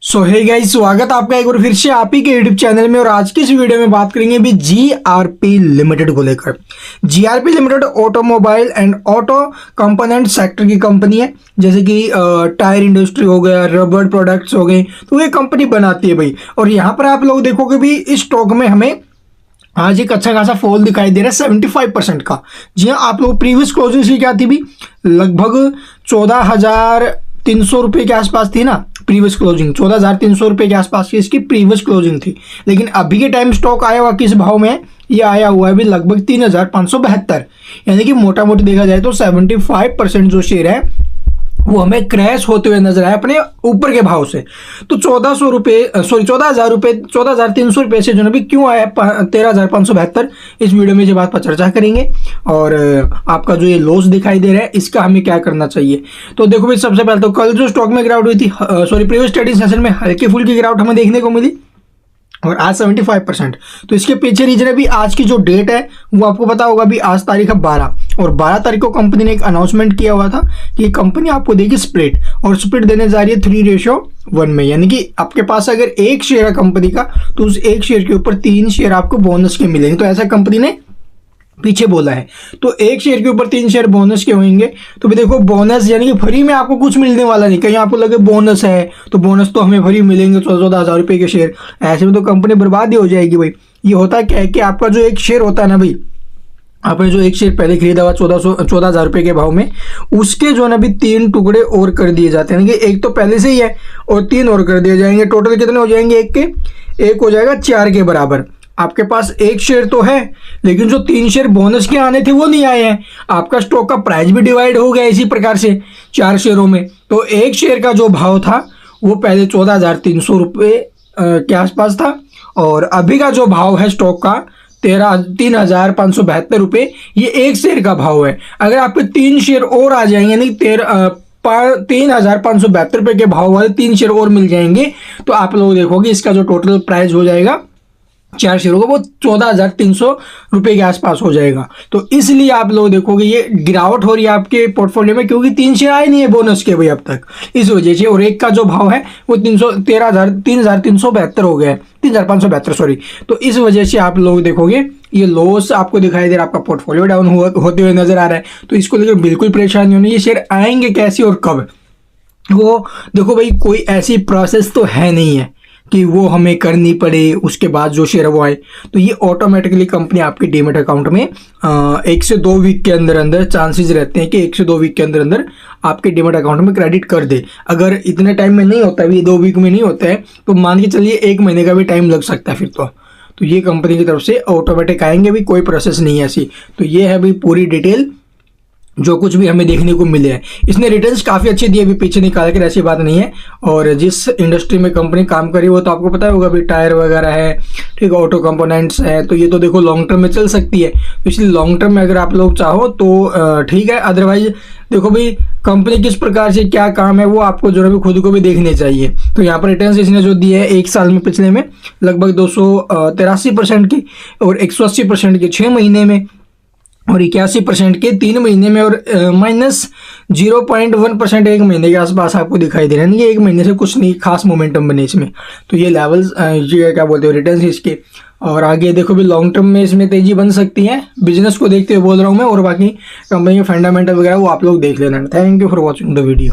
सो hey guys, स्वागत आपका एक बार फिर से आप ही के यूट्यूब चैनल में। और आज की इस वीडियो में बात करेंगे भी जीआरपी लिमिटेड को लेकर। GRP limited automobile and auto component sector की कंपनी है, जैसे कि टायर इंडस्ट्री हो गया, रबर प्रोडक्ट्स हो गए, तो ये कंपनी बनाती है भाई। और यहाँ पर आप लोग देखोगे भी इस स्टॉक में हमें आज एक अच्छा खासा फॉल दिखाई दे रहा है 75% का। जी हाँ, आप लोग प्रीवियस क्लोजिंग से क्या थी भी, लगभग 14,300 रुपये के आसपास थी ना प्रीवियस क्लोजिंग। 14,300 रुपये के आसपास की इसकी प्रीवियस क्लोजिंग थी। लेकिन अभी के टाइम स्टॉक आया हुआ किस भाव में, ये आया हुआ है भी लगभग 3,572, यानी कि मोटा मोटी देखा जाए तो 75% जो शेयर है वो हमें क्रैश होते हुए नजर आए अपने ऊपर के भाव से। तो 1400 रुपये 14,000 रुपये 14,300 रुपये से जो ना भी क्यों आया 13,572, इस वीडियो में जो बात पर चर्चा करेंगे। और आपका जो ये लॉस दिखाई दे रहा है इसका हमें क्या करना चाहिए। तो देखो भाई, सबसे पहले तो कल जो स्टॉक में गिरावट हुई थी, प्रीवियस ट्रेडिंग सेशन में हल्की फुल्की गिरावट हमें देखने को मिली, और आज 75%। तो इसके पीछे रीजन है भी आज की जो डेट है वो आपको पता होगा भी, आज तारीख है 12, और 12 तारीख को कंपनी ने एक अनाउंसमेंट किया हुआ था कि कंपनी आपको देगी स्प्लिट, और स्प्लिट देने जा रही है 3:1 में। यानी कि आपके पास अगर एक शेयर है कंपनी का, तो उस एक शेयर के ऊपर 3 शेयर आपको बोनस के मिलेंगे। तो ऐसा कंपनी ने पीछे बोला है। तो एक शेयर के ऊपर 3 शेयर बोनस के होंगे। तो भी देखो, बोनस यानी कि फ्री में आपको कुछ मिलने वाला नहीं। कहीं आपको लगे बोनस है तो बोनस तो हमें फ्री मिलेंगे 14,000 रुपये के शेयर, ऐसे में तो कंपनी बर्बाद ही हो जाएगी भाई। ये होता क्या है कि आपका जो एक शेयर होता है ना भाई, आपने जो एक शेयर पहले खरीदा हुआ 14,000 रुपये के भाव में, उसके जो ना भी 3 टुकड़े और कर दिए जाते हैं। यानी कि एक तो पहले से ही है और 3 और कर दिए जाएंगे। टोटल कितने हो जाएंगे, एक हो जाएगा 4 के बराबर। आपके पास एक शेयर तो है, लेकिन जो 3 शेयर बोनस के आने थे वो नहीं आए हैं। आपका स्टॉक का प्राइस भी डिवाइड हो गया इसी प्रकार से 4 शेयरों में। तो एक शेयर का जो भाव था वो पहले 14,300 रुपये के आसपास था, और अभी का जो भाव है स्टॉक का 3,572 रुपये, ये एक शेयर का भाव है। अगर आपके 3 शेयर और आ जाएंगे, यानी 3,572 रुपये के भाव वाले 3 शेयर और मिल जाएंगे, तो आप लोग देखोगे इसका जो टोटल प्राइस हो जाएगा 4 शेयरों का, वो 14,300 रुपये के आसपास हो जाएगा। तो इसलिए आप लोग देखोगे ये गिरावट हो रही है आपके पोर्टफोलियो में, क्योंकि 3 शेयर आए नहीं है बोनस के भाई अब तक, इस वजह से। और एक का जो भाव है वो 3,372 हो गया है, 3,572 सॉरी। तो इस वजह से आप लोग देखोगे ये लॉस आपको दिखाई दे रहा है, आपका पोर्टफोलियो डाउन होते हुए नजर आ रहा है। तो इसको लेकर बिल्कुल परेशानी होनी, ये शेयर आएंगे कैसे और कब, वो देखो भाई, कोई ऐसी प्रोसेस तो है नहीं है कि वो हमें करनी पड़े उसके बाद जो शेयर वो आए। तो ये ऑटोमेटिकली कंपनी आपके डीमेट अकाउंट में 1 से 2 वीक के अंदर अंदर चांसेस रहते हैं कि 1 से 2 वीक के अंदर अंदर आपके डीमेट अकाउंट में क्रेडिट कर दे। अगर इतने टाइम में नहीं होता है, ये 2 वीक में नहीं होता है, तो मान के चलिए 1 महीने का भी टाइम लग सकता है फिर तो ये कंपनी की तरफ से ऑटोमेटिक आएंगे भी, कोई प्रोसेस नहीं है ऐसी। तो ये है भी पूरी डिटेल जो कुछ भी हमें देखने को मिले हैं। इसने रिटर्न्स काफ़ी अच्छे दिए, भी पीछे निकाल कर, ऐसी बात नहीं है। और जिस इंडस्ट्री में कंपनी काम करी वो तो आपको पता होगा भी, टायर वगैरह है, ठीक है, ऑटो कंपोनेंट्स है, तो ये तो देखो लॉन्ग टर्म में चल सकती है। तो इसलिए लॉन्ग टर्म में अगर आप लोग चाहो तो ठीक है, अदरवाइज देखो भाई कंपनी किस प्रकार से क्या काम है वो आपको जो है भी खुद को भी देखने चाहिए। तो यहाँ पर रिटर्न्स इसने जो दिए है 1 साल में, पिछले में लगभग 283% की, और 180% की 6 महीने में, और 81% के 3 महीने में, और -0.1% 1 महीने के आसपास आपको दिखाई दे रहा है। ये 1 महीने से कुछ नहीं खास मोमेंटम बने इसमें। तो ये लेवल्स, ये क्या बोलते हो, रिटर्न्स इसके। और आगे देखो भी लॉन्ग टर्म में इसमें तेजी बन सकती है, बिजनेस को देखते हुए बोल रहा हूँ मैं। और बाकी कंपनी के फंडामेंटल वगैरह वो आप लोग देख लेना। Thank you for watching the video.